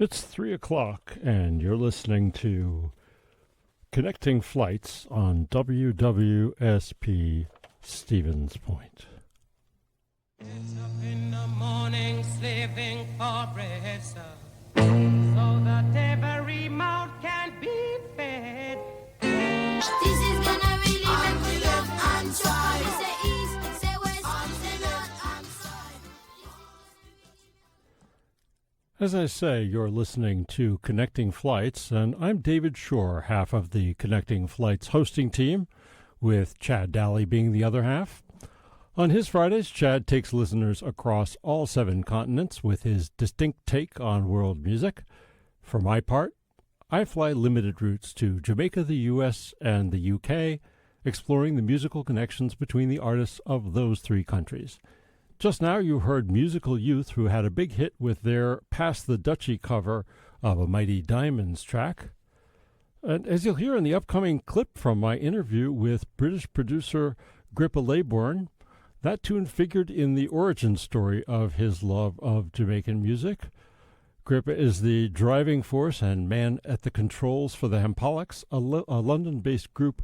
It's 3 o'clock, and you're listening to Connecting Flights on WWSP Stevens Point. It's up in the morning, slaving for bread, sir, so that every mouth can be fed. This is gonna really make me love and try. Say east, say west, say north and south. As I say, you're listening to Connecting Flights, and I'm David Shore, half of the Connecting Flights hosting team, with Chad Daly being the other half. On his Fridays, Chad takes listeners across all 7 continents with his distinct take on world music. For my part, I fly limited routes to Jamaica, the US, and the UK, exploring the musical connections between the artists of those 3 countries. Just now you heard Musical Youth, who had a big hit with their Pass the Dutchie cover of a Mighty Diamonds track. And as you'll hear in the upcoming clip from my interview with British producer Grippa Laybourne, that tune figured in the origin story of his love of Jamaican music. Grippa is the driving force and man at the controls for the Hempolics, a London-based group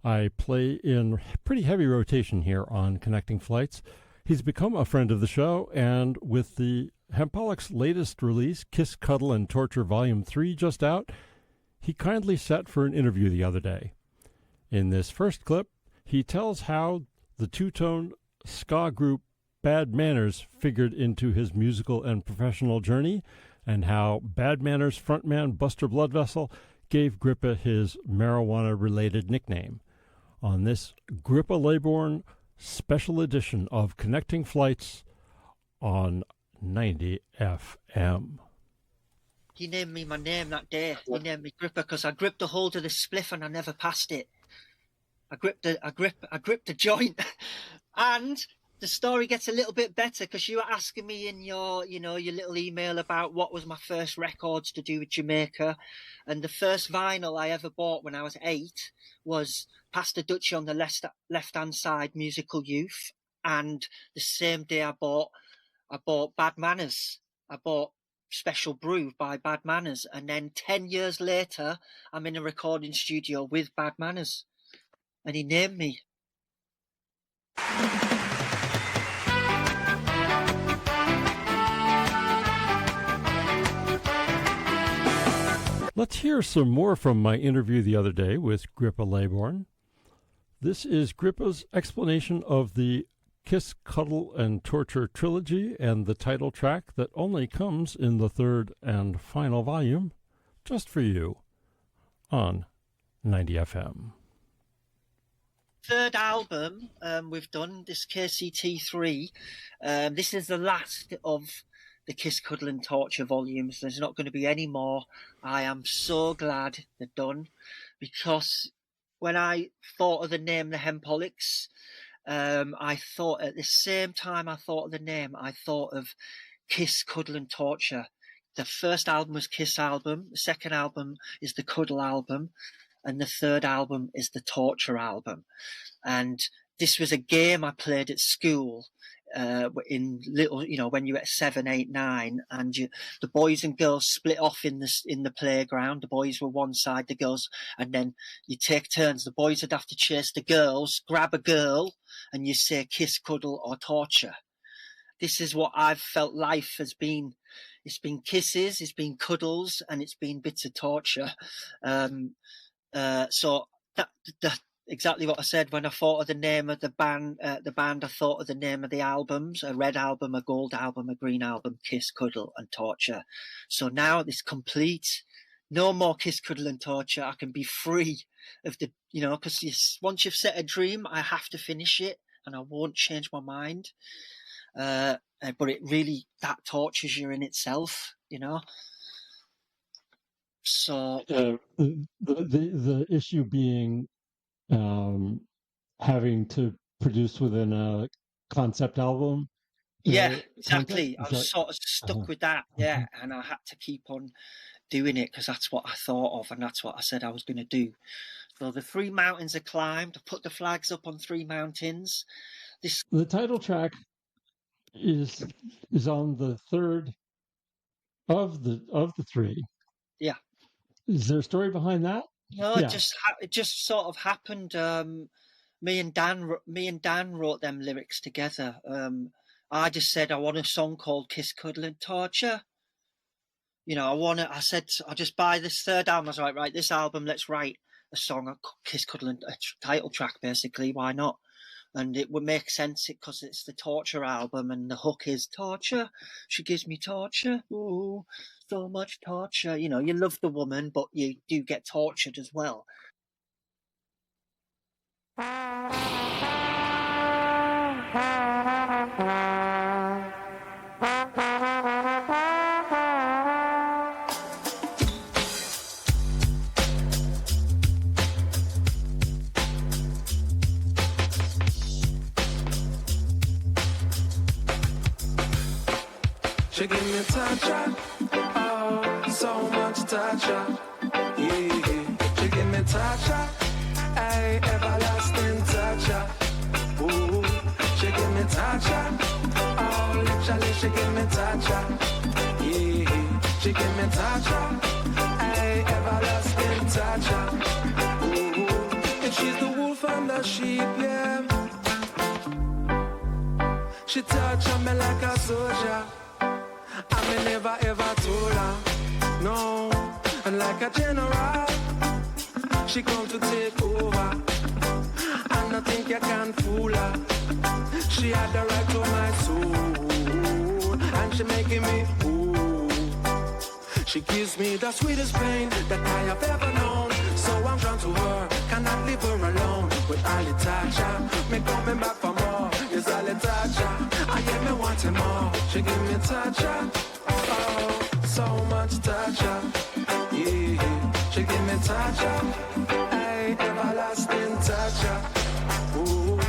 I play in pretty heavy rotation here on Connecting Flights. He's become a friend of the show, and with the Hempolics' latest release, Kiss, Cuddle, and Torture Volume 3 just out, he kindly sat for an interview the other day. In this first clip, he tells how the two-tone ska group Bad Manners figured into his musical and professional journey, and how Bad Manners frontman Buster Bloodvessel gave Grippa his marijuana-related nickname. On this Grippa Laybourne special edition of Connecting Flights on 90 FM. He named me my name that day. He named me Grippa because I gripped a hold of the spliff and I never passed it. I gripped a joint. And the story gets a little bit better because you were asking me in your little email about what was my first records to do with Jamaica. And the first vinyl I ever bought when I was 8 was Pastor Dutchie on the left-hand side, Musical Youth. And the same day I bought Bad Manners. I bought Special Brew by Bad Manners. And then 10 years later, I'm in a recording studio with Bad Manners. And he named me. Let's hear some more from my interview the other day with Grippa Laybourne. This is Grippa's explanation of the Kiss, Cuddle, and Torture trilogy and the title track that only comes in the 3rd and final volume, just for you, on 90 FM. 3rd album we've done, this KCT3. This is the last of the Kiss, Cuddle and Torture volumes. There's not going to be any more. I am so glad they're done, because when I thought of the name the Hempolics, I thought at the same time I thought of the name, I thought of Kiss, Cuddle and Torture. The first album was Kiss album, the second album is the Cuddle album, and the 3rd album is the Torture album. And this was a game I played at school in little, when you were 7, 8, 9, and the boys and girls split off in the playground. The boys were one side, the girls, and then you take turns. The boys would have to chase the girls, grab a girl, and you say Kiss, Cuddle, or Torture. This is what I've felt life has been. It's been kisses, it's been cuddles, and it's been bits of torture. So that exactly what I said when I thought of the name of the band. I thought of the name of the albums: a red album, a gold album, a green album, Kiss, Cuddle, and Torture. So now it's complete. No more Kiss, Cuddle, and Torture. I can be free of the, because once you've set a dream, I have to finish it, and I won't change my mind. But it really, that tortures you in itself, So The issue being having to produce within a concept album. Yeah, exactly. I was that, sort of stuck with that, yeah, and I had to keep on doing it because that's what I thought of and that's what I said I was going to do. So the 3 mountains are climbed. I put the flags up on 3 mountains. The title track is on the 3rd Of the three. Yeah. Is there a story behind that? No, Yeah. it just sort of happened. Me and Dan wrote them lyrics together. I just said I want a song called Kiss, Cuddle and Torture. You know, I said I'll just buy this third album. I was like, right, this album, let's write a song, Kiss, Cuddle and a title track, basically. Why not? And it would make sense because it's the Torture album, and the hook is torture. She gives me torture. Ooh, so much torture. You know, you love the woman, but you do get tortured as well. She give me torture, oh, so much torture, yeah. She give me torture, ay, everlasting torture, ooh. She give me torture, oh, literally she give me torture, yeah. She give me torture, ay, everlasting torture, ooh. And she's the wolf and the sheep, yeah. She torture me like a soldier. I never ever told her, no. And like a general, she come to take over. And I think you can fool her. She had the right to my soul, and she making me ooh. She gives me the sweetest pain that I have ever known. So I'm drawn to her, cannot leave her alone. With all the torture, me coming back for more. It's all the torture, I hear me wanting more. She give me torture, oh, so much torture, yeah. She give me torture, ay, everlasting torture, ooh.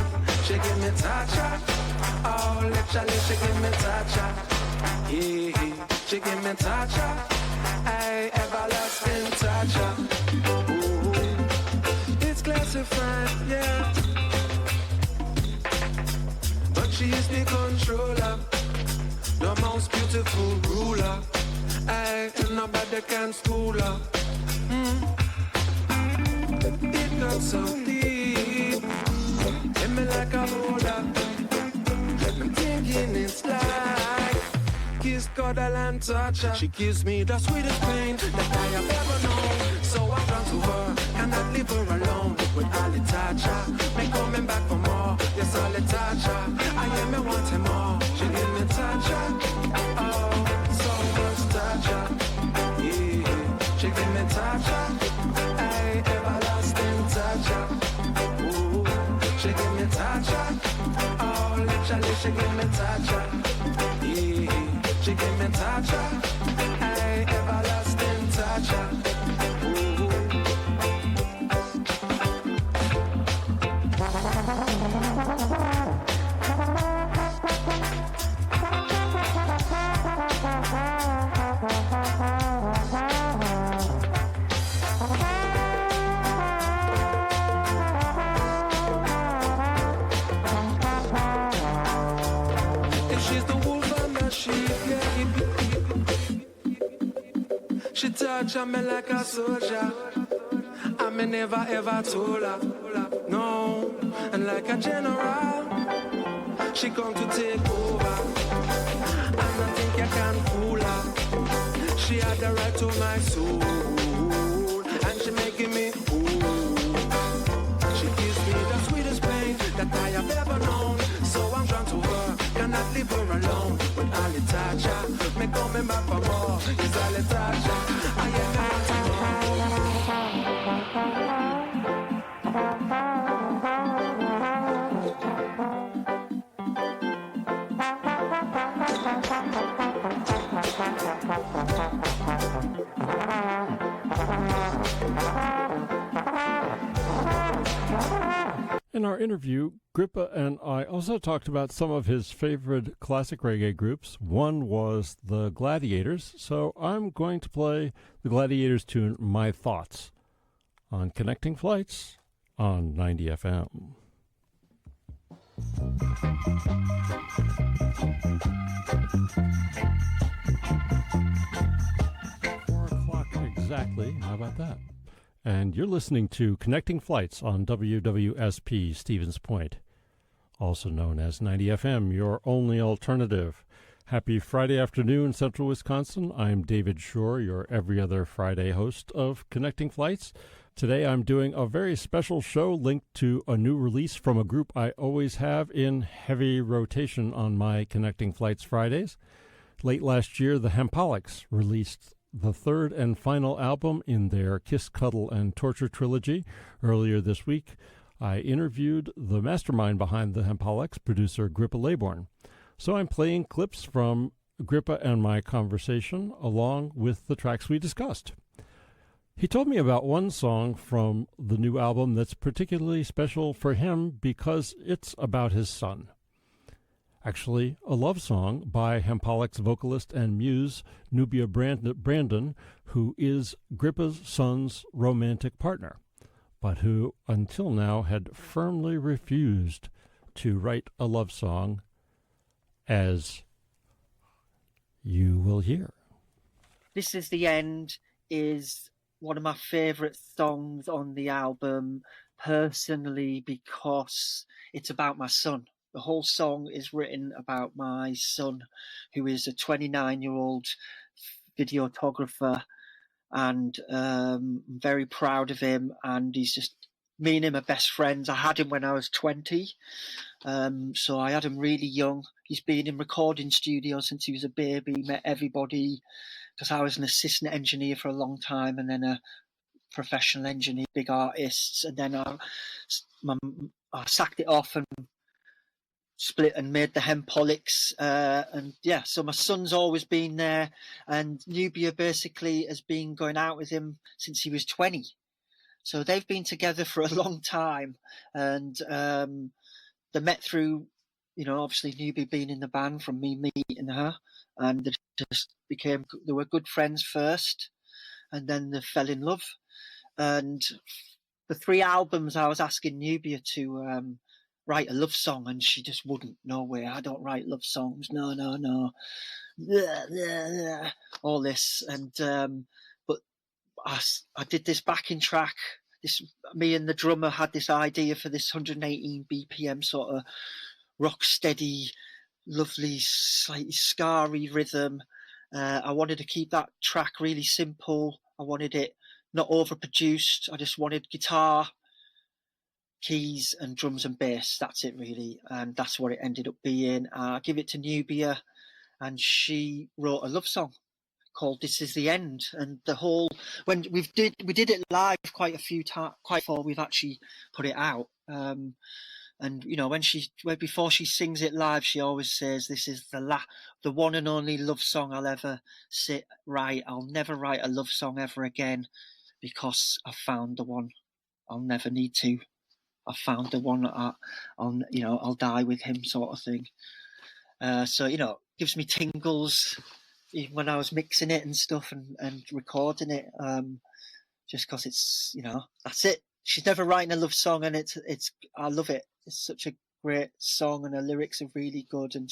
She give me torture, oh, literally she give me torture, yeah. She give me torture, ay, everlasting torture, ooh. It's classified, yeah. But she is the controller, the most beautiful ruler. Ay, and nobody can school her. It got so deep, hit me like a boulder. I'm thinking it's like kiss, cuddle and torture. She gives me the sweetest pain that I have ever known. So I'm drawn to her, cannot leave her alone. With all the torture, me coming back for more. Yes, all the torture, I hear me wanting more. She give me torture, oh, so much torture, yeah. She give me torture, ay, everlasting torture, ooh. She give me torture, oh, literally she give me torture, yeah. She give me torture, ay, everlasting torture, ooh. She torture me like a soldier. I me never ever told her, no. And like a general, she come to take over. And I think you can fool her. She had the right to my soul, and she making me ooh. She gives me the sweetest pain that I have ever known. So I'm drawn to her, cannot leave her alone. With all the torture, me coming back for more. It's all the torture, I am not In our interview, Grippa and I also talked about some of his favorite classic reggae groups. One was the Gladiators, so I'm going to play the Gladiators tune My Thoughts on Connecting Flights on 90 FM. Exactly. How about that? And you're listening to Connecting Flights on WWSP Stevens Point, also known as 90 FM, your only alternative. Happy Friday afternoon, Central Wisconsin. I'm David Shore, your every other Friday host of Connecting Flights. Today I'm doing a very special show linked to a new release from a group I always have in heavy rotation on my Connecting Flights Fridays. Late last year, the Hempolics released the third and final album in their Kiss, Cuddle, and Torture trilogy. Earlier this week, I interviewed the mastermind behind the Hempolics, producer Grippa Laybourne. So I'm playing clips from Grippa and my conversation along with the tracks we discussed. He told me about one song from the new album that's particularly special for him because it's about his son. Actually, a love song by Hempolics vocalist and muse Nubiya Brandon, who is Grippa's son's romantic partner, but who until now had firmly refused to write a love song, as you will hear. This Is the End is one of my favourite songs on the album, personally, because it's about my son. The whole song is written about my son, who is a 29-year-old videographer, and I'm very proud of him. And he's just, me and him are best friends. I had him when I was 20, so I had him really young. He's been in recording studios since he was a baby, met everybody, because I was an assistant engineer for a long time, and then a professional engineer, big artists, and then I sacked it off and split and made the Hempolics, and yeah, so my son's always been there, and Nubiya basically has been going out with him since he was 20, so they've been together for a long time, and they met through, obviously Nubiya being in the band, from me meeting her, and they just they were good friends first, and then they fell in love. And the 3 albums I was asking Nubiya to write a love song, and she just wouldn't. No way, I don't write love songs. No. All this, and but I did this backing track. Me and the drummer had this idea for this 118 BPM sort of rock steady, lovely, slightly scarry rhythm. I wanted to keep that track really simple. I wanted it not overproduced. I just wanted guitar, keys and drums and bass. That's it really, and that's what it ended up being. I give it to Nubiya, and she wrote a love song called "This Is the End." And the whole, when we did it live quite a few times, quite before we've actually put it out. And before she sings it live, she always says, "This is the one and only love song I'll ever write. I'll never write a love song ever again, because I found the one. I'll never need to. I found the one. I'll die with him," sort of thing. So gives me tingles even when I was mixing it and stuff and recording it. Just because it's that's it. She's never writing a love song, and it's I love it. It's such a great song, and her lyrics are really good, and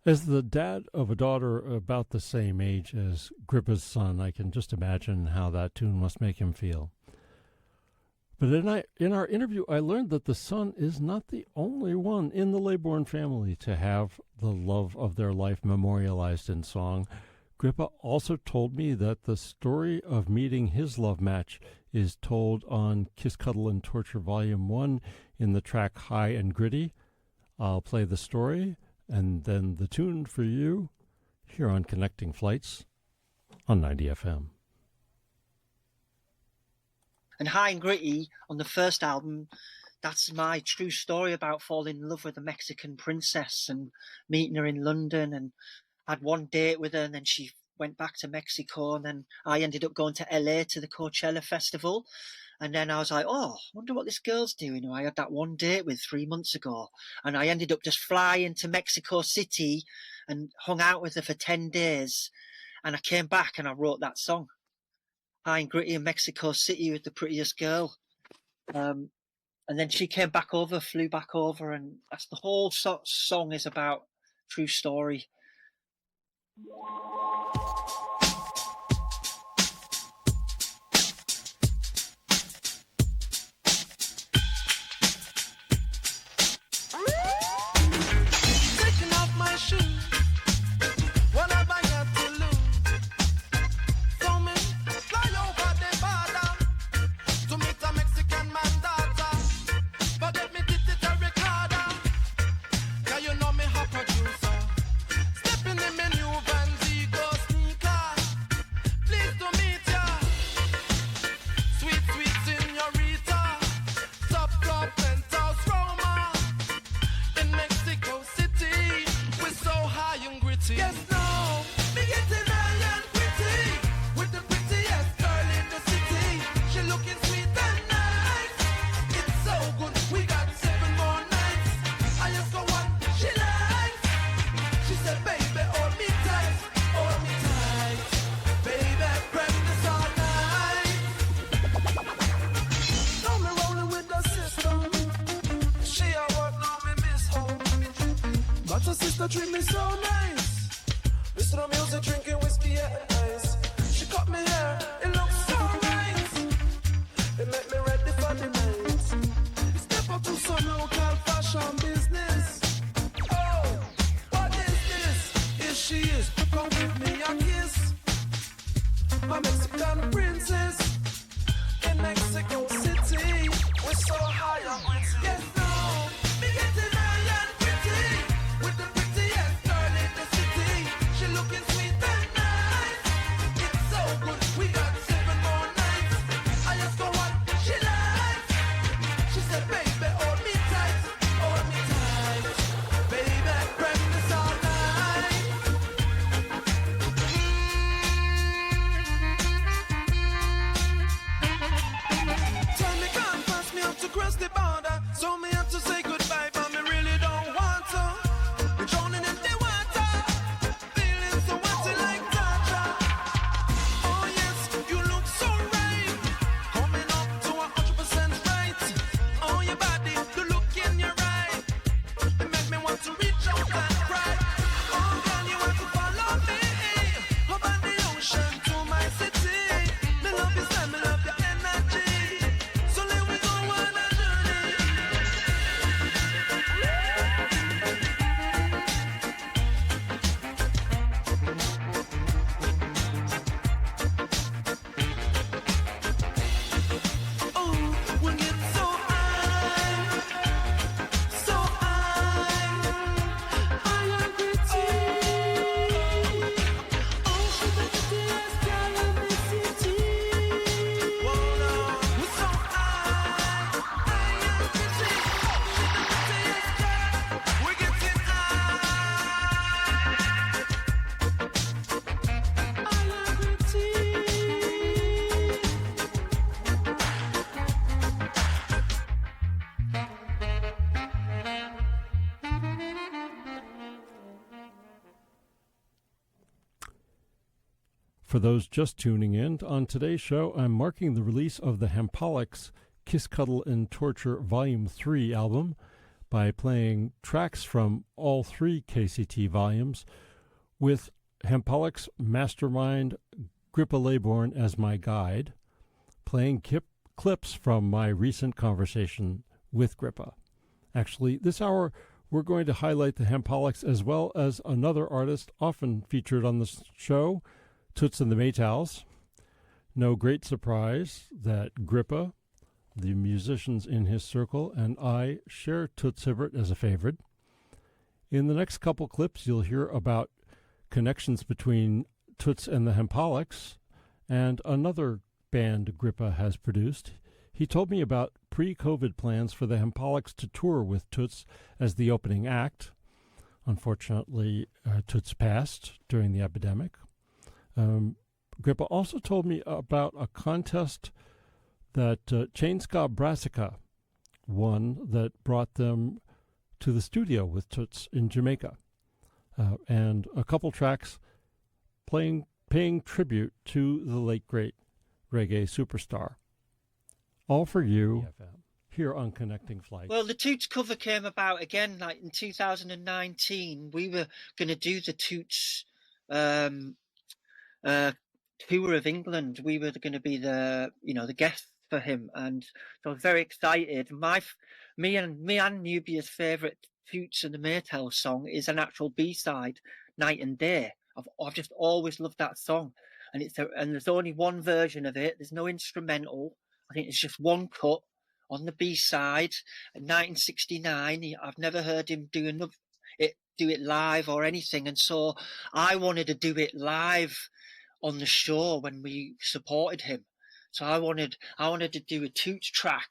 As the dad of a daughter about the same age as Grippa's son, I can just imagine how that tune must make him feel. But in our interview, I learned that the son is not the only one in the Laybourne family to have the love of their life memorialized in song. Grippa also told me that the story of meeting his love match is told on Kiss, Cuddle, and Torture Volume 1 in the track High and Gritty. I'll play the story and then the tune for you here on Connecting Flights on 90 FM. And High and Gritty on the first album, that's my true story about falling in love with a Mexican princess and meeting her in London, and had one date with her, and then she went back to Mexico, and then I ended up going to LA to the Coachella Festival. And then I was like, oh, I wonder what this girl's doing who I had that one date with 3 months ago. And I ended up just flying to Mexico City and hung out with her for 10 days. And I came back and I wrote that song, High and Gritty in Mexico City with the prettiest girl. And then she came back over, flew back over, and that's the whole song is about. True story. Taking off my shoes, what have I got to lose? So me fly over the border to meet a Mexican man daughter. Forget me titty Ricardo, 'cause you know me a producer. Stepping in my new Van Zigo sneaker. Pleased to meet ya, sweet, sweet señorita. Top club penthouse Roma in Mexico City. We're so high and gritty. Yes, no, me getting high and gritty with the prettiest girl in the city. She looking sweet and nice. It's so good. We got 7 more nights. I just go one she likes. She said, baby, hold me tight, baby, press this all night. Now me rolling with the system. She a work, now me miss home. But her sister treat me so nice. Listen to music, drinking whiskey and ice. She cut me hair, it looks so nice. It make me ready for the night. Step up to some local fashion business. Oh, what is this? Here she is, come give me a kiss. My Mexican princess in Mexico City. We're so high and gritty. Yes, no, me getting high and gritty with the prettiest girl in the city. She looking sweet and For those just tuning in, on today's show, I'm marking the release of the Hempolics Kiss, Cuddle, and Torture Volume 3 album by playing tracks from all three KCT volumes with Hempolics mastermind Grippa Laybourne as my guide, playing clips from my recent conversation with Grippa. Actually, this hour we're going to highlight the Hempolics as well as another artist often featured on the show, Toots and the Maytals. No great surprise that Grippa, the musicians in his circle, and I share Toots Hibbert as a favorite. In the next couple clips, you'll hear about connections between Toots and the Hempolics and another band Grippa has produced. He told me about pre-COVID plans for the Hempolics to tour with Toots as the opening act. Unfortunately, Toots passed during the epidemic. Grippa also told me about a contest that Chain Ska Brassica won that brought them to the studio with Toots in Jamaica. And a couple tracks paying tribute to the late, great reggae superstar. All for you here on Connecting Flights. Well, the Toots cover came about again, like in 2019. We were going to do the Toots tour of England. We were going to be the guests for him, and so I was very excited. Me and Nubiya's favourite Toots and the Maytals song is an actual B-side, Night and Day. I've just always loved that song, and there's only one version of it. There's no instrumental. I think it's just one cut on the B-side. In 1969, I've never heard him do it live or anything, and so I wanted to do it live on the show when we supported him. So I wanted to do a Toots track,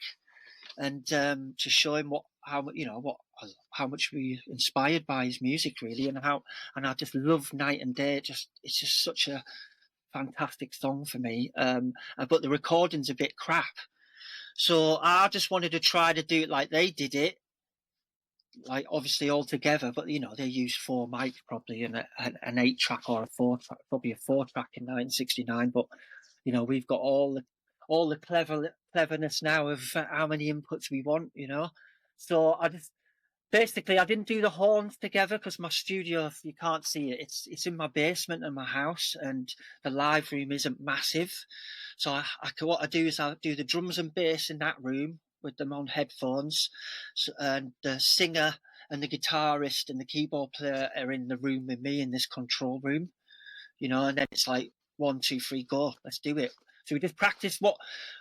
and to show him how much we inspired by his music, really, and I just love Night and Day. It's just such a fantastic song for me. But the recording's a bit crap, so I just wanted to try to do it like they did it, like obviously all together. But they used 4 mics probably, and an 8-track or a 4-track, probably a 4-track in 1969. But we've got all the cleverness now of how many inputs we want. So I didn't do the horns together because my studio, if you can't see it, it's in my basement in my house, and the live room isn't massive. So what I do is I do the drums and bass in that room with them on headphones, and the singer and the guitarist and the keyboard player are in the room with me in this control room, and then it's like 1, 2, 3, go, let's do it. So we just practiced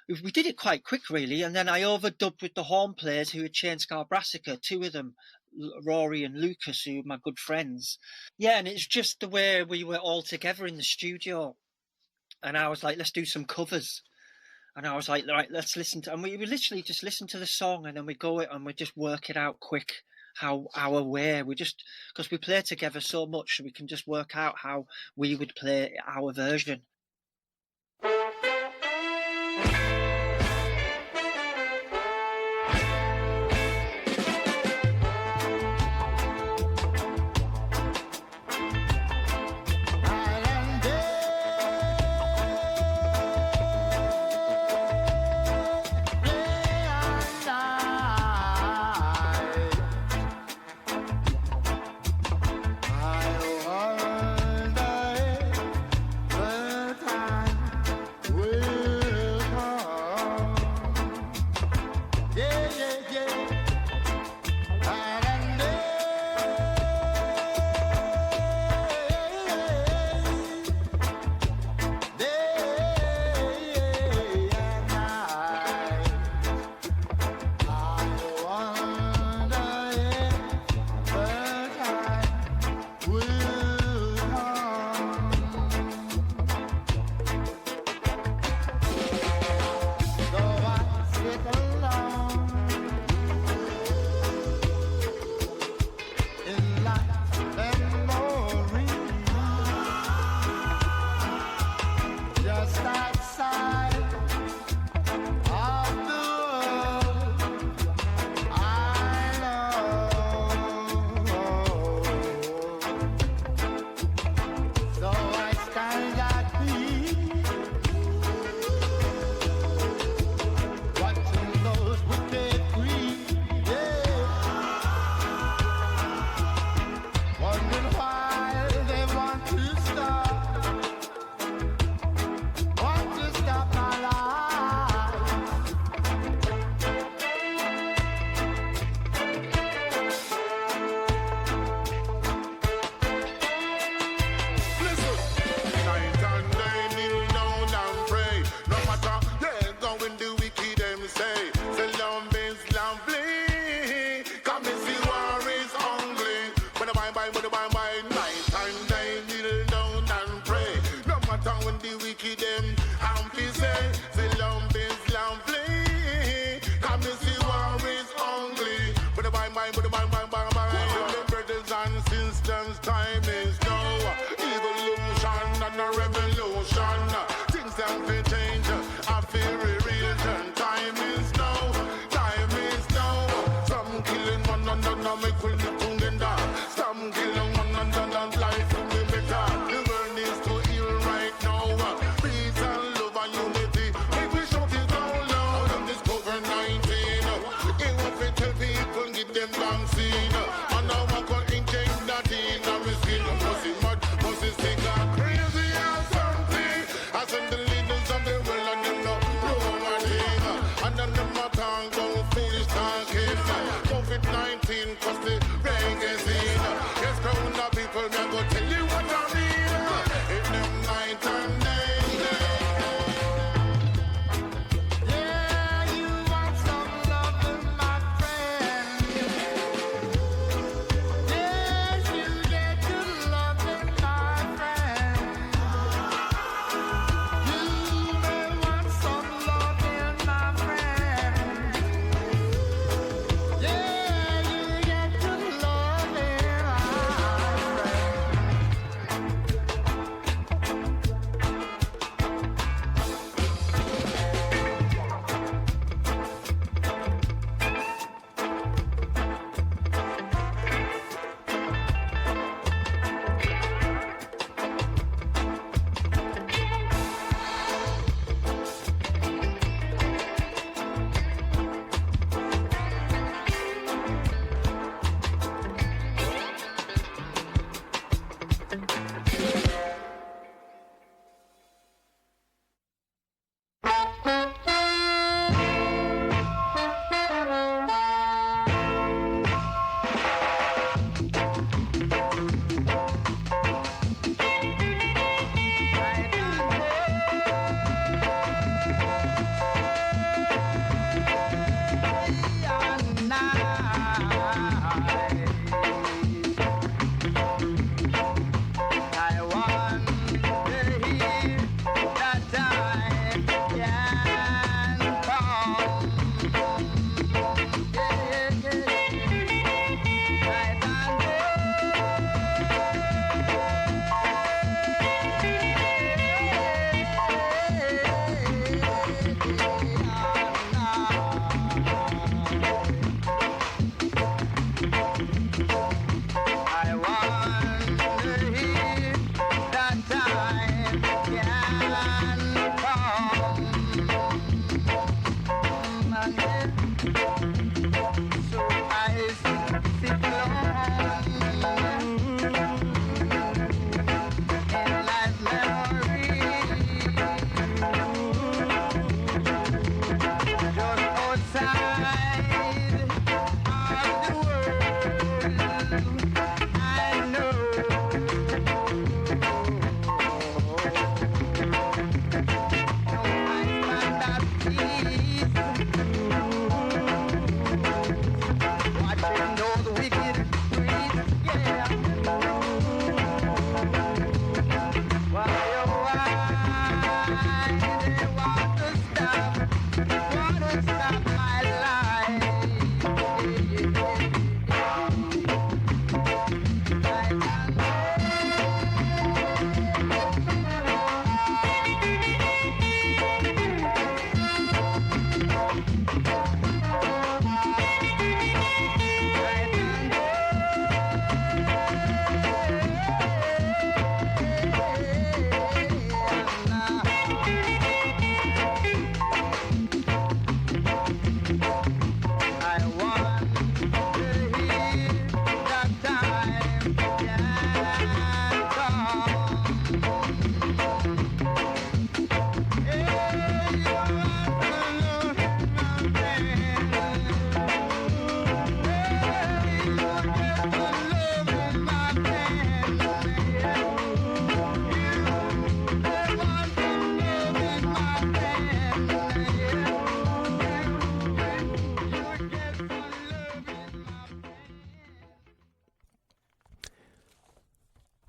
we did it quite quick, really, and then I overdubbed with the horn players who had Chain Ska Brassica, 2 of them, Rory and Lucas, who are my good friends. Yeah, and it's just the way we were all together in the studio, and I was like, let's do some covers. And I was like, right, let's listen to, and we literally just listen to the song, and then we go it and we just work it out quick, how our way, because we play together so much, so we can just work out how we would play our version. I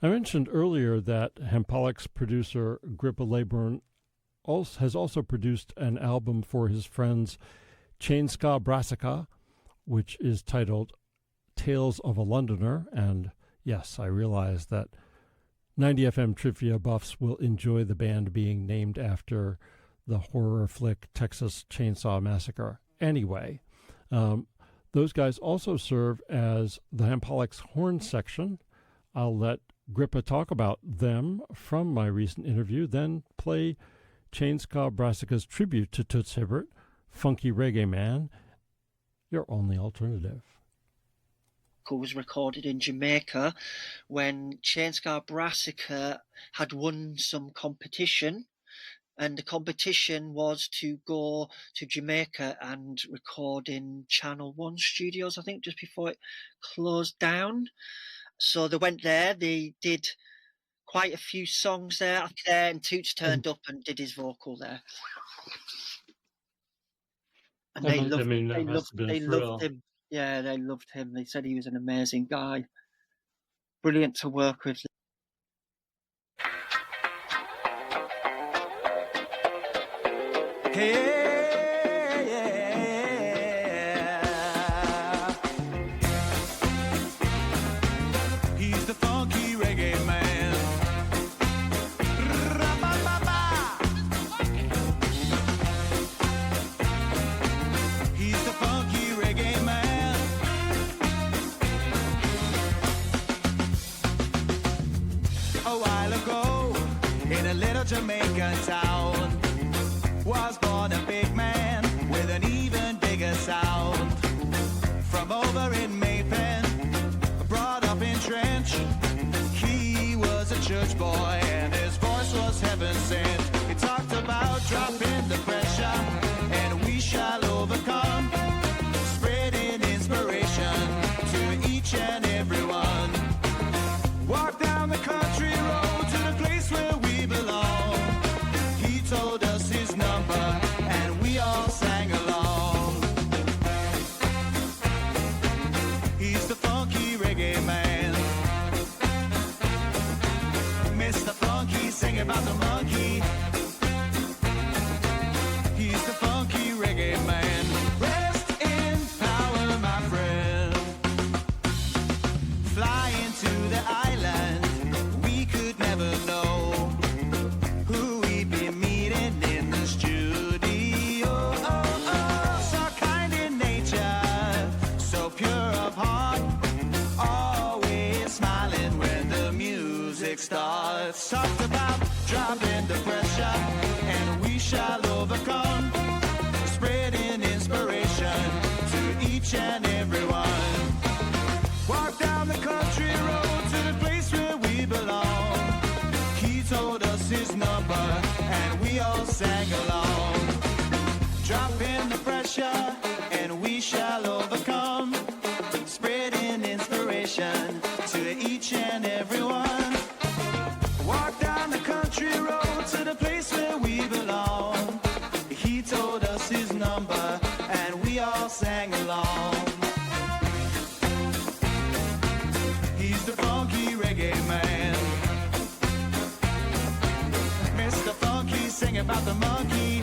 I mentioned earlier that Hempolics producer Grippa Laybourne has also produced an album for his friends Chainska Brassica, which is titled Tales of a Londoner. And yes, I realize that 90 FM trivia buffs will enjoy the band being named after the horror flick Texas Chainsaw Massacre. Anyway, those guys also serve as the Hempolics horn section. I'll let Grippa talk about them from my recent interview, then play Chainska Brassica's tribute to Toots Hibbert, Funky Reggae Man, your only alternative. Was recorded in Jamaica when Chainska Brassica had won some competition, and the competition was to go to Jamaica and record in Channel 1 studios, I think, just before it closed down. So they went there, they did quite a few songs there, and Toots turned up and did his vocal there. And they loved him. Yeah, they loved him. They said he was an amazing guy. Brilliant to work with. Hey. Jamaican town was born a big man with an even bigger sound. From over in Maypen, brought up in Trench, he was a church boy and his voice was heaven sent. He talked about dropping the pressure and we shall overcome, spreading inspiration to each and every one. Walk down the country road to the place where we belong. Told us his number and we all sang along. He's the funky reggae man, Mr. Funky, sing about the monkey. He's the funky reggae man. Rest in power, my friend. Flying to the island, we could never know starts. Talked about dropping the pressure and we shall overcome, spreading inspiration to each and every one. Walk down the country road to the place where we belong. He told us his number and we all sang along. Dropping the pressure and we shall overcome, spreading inspiration to each and every one. Walk down the country road to the place where we belong. He told us his number and we all sang along. He's the funky reggae man, Mr. Funky, sing about the monkey.